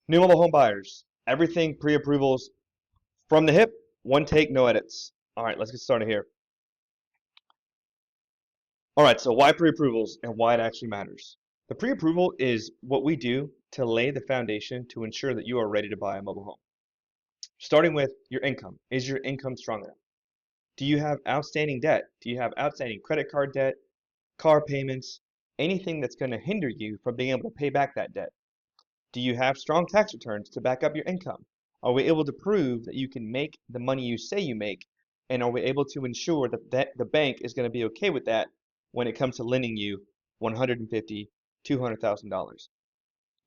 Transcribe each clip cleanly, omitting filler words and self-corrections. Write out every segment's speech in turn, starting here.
New mobile home buyers, everything pre-approvals from the hip, one take, no edits. All right, let's get started here. All right, so why pre-approvals and why it actually matters? The pre-approval is what we do to lay the foundation to ensure that you are ready to buy a mobile home. Starting with your income. Is your income strong enough? Do you have outstanding debt? Do you have outstanding credit card debt, car payments, anything that's going to hinder you from being able to pay back that debt? Do you have strong tax returns to back up your income? Are we able to prove that you can make the money you say you make? And are we able to ensure that the bank is going to be okay with that when it comes to lending you $150,000, $200,000?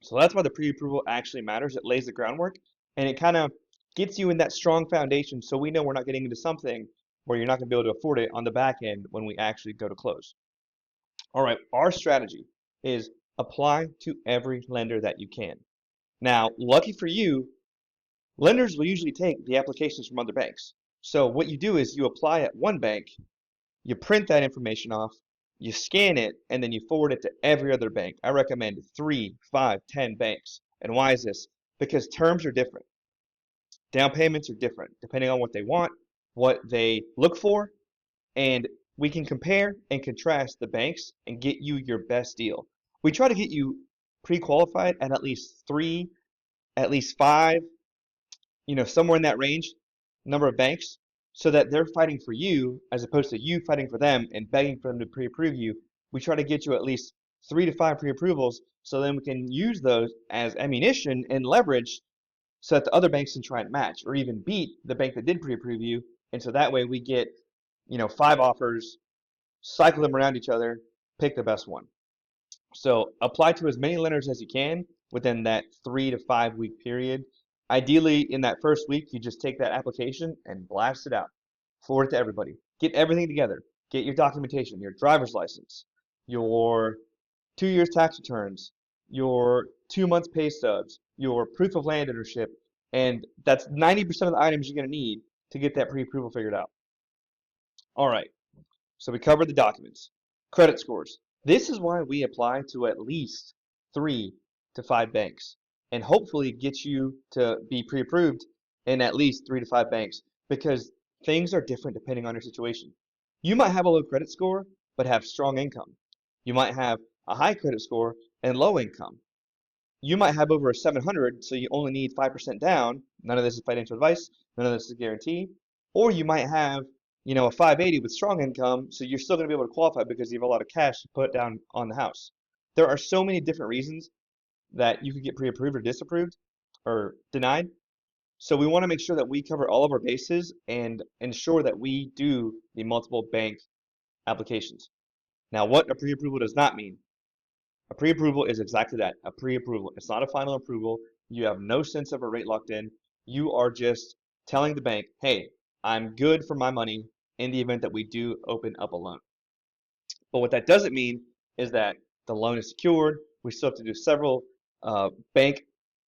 So that's why the pre-approval actually matters. It lays the groundwork and it kind of gets you in that strong foundation so we know we're not getting into something where you're not going to be able to afford it on the back end when we actually go to close. All right, our strategy is apply to every lender that you can. Now, lucky for you, lenders will usually take the applications from other banks. So what you do is you apply at one bank, you print that information off, you scan it, and then you forward it to every other bank. I recommend 3, 5, 10 banks. And why is this? Because terms are different. Down payments are different depending on what they want, what they look for, and we can compare and contrast the banks and get you your best deal. We try to get you pre-qualified at least 3, at least 5, somewhere in that range, number of banks, so that they're fighting for you as opposed to you fighting for them and begging for them to pre-approve you. We try to get you at least 3 to 5 pre-approvals so then we can use those as ammunition and leverage so that the other banks can try and match or even beat the bank that did pre-approve you. And so that way we get, 5 offers, cycle them around each other, pick the best one. So apply to as many lenders as you can within that 3 to 5 week period. Ideally, in that first week, you just take that application and blast it out. Forward it to everybody. Get everything together. Get your documentation, your driver's license, your 2 years tax returns, your 2 months pay stubs, your proof of land ownership, and that's 90% of the items you're going to need to get that pre-approval figured out. All right, so we covered the documents. Credit scores. This is why we apply to at least 3 to 5 banks and hopefully get you to be pre-approved in at least 3 to 5 banks because things are different depending on your situation. You might have a low credit score but have strong income. You might have a high credit score and low income. You might have over a 700, so you only need 5% down. None of this is financial advice. None of this is a guarantee. Or you might have, a 580 with strong income, so you're still going to be able to qualify because you have a lot of cash to put down on the house. There are so many different reasons that you could get pre-approved or disapproved or denied. So we want to make sure that we cover all of our bases and ensure that we do the multiple bank applications. Now, what a pre-approval does not mean. A pre-approval is exactly that, a pre-approval. It's not a final approval. You have no sense of a rate locked in. You are just telling the bank, hey, I'm good for my money in the event that we do open up a loan. But what that doesn't mean is that the loan is secured. We still have to do several bank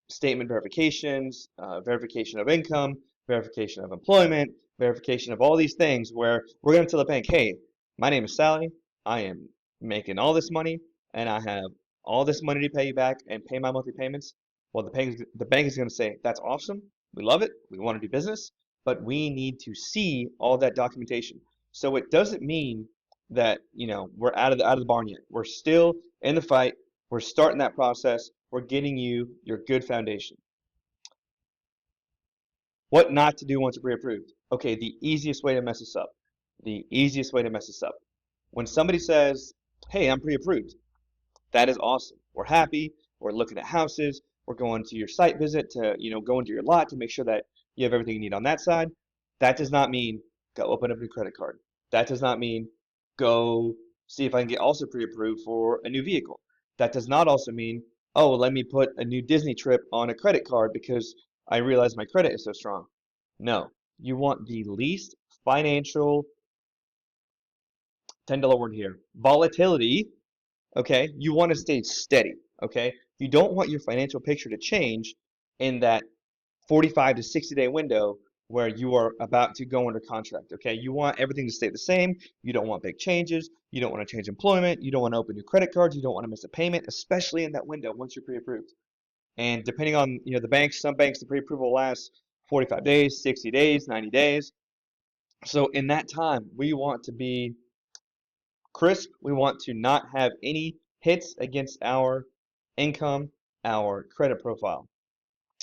statement verifications, verification of income, verification of employment, verification of all these things where we're going to tell the bank, hey, my name is Sally. I am making all this money and I have all this money to pay you back and pay my monthly payments. Well, the bank is going to say, that's awesome. We love it. We want to do business, but we need to see all that documentation. So it doesn't mean that, we're out of the barn yet. We're still in the fight. We're starting that process. We're getting you your good foundation. What not to do once you're pre-approved? Okay, the easiest way to mess this up. The easiest way to mess this up. When somebody says, hey, I'm pre-approved, that is awesome. We're happy. We're looking at houses. We're going to your site visit to, go into your lot to make sure that you have everything you need on that side. That does not mean go open up a new credit card. That does not mean go see if I can get also pre-approved for a new vehicle. That does not also mean, oh, let me put a new Disney trip on a credit card because I realize my credit is so strong. No, you want the least financial, $10 word here, volatility. Okay, you want to stay steady. Okay, you don't want your financial picture to change in that 45 to 60-day window where you are about to go under contract. Okay, you want everything to stay the same. You don't want big changes. You don't want to change employment. You don't want to open new credit cards. You don't want to miss a payment, especially in that window once you're pre-approved. And depending on the banks, some banks the pre-approval lasts 45 days, 60 days, 90 days. So in that time, we want to be crisp. We want to not have any hits against our income, our credit profile.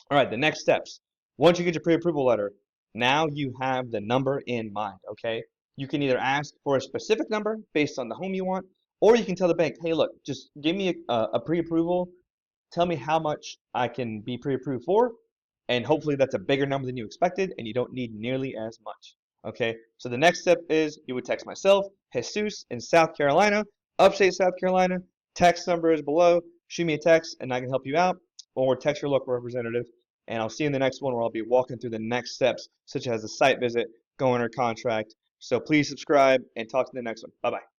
All right, the next steps. Once you get your pre-approval letter, now you have the number in mind, okay? You can either ask for a specific number based on the home you want, or you can tell the bank, hey, look, just give me a pre-approval. Tell me how much I can be pre-approved for, and hopefully that's a bigger number than you expected, and you don't need nearly as much. Okay, so the next step is you would text myself, Jesus in South Carolina, upstate South Carolina. Text number is below. Shoot me a text, and I can help you out, or text your local representative. And I'll see you in the next one where I'll be walking through the next steps, such as a site visit, going under contract. So please subscribe and talk to the next one. Bye bye.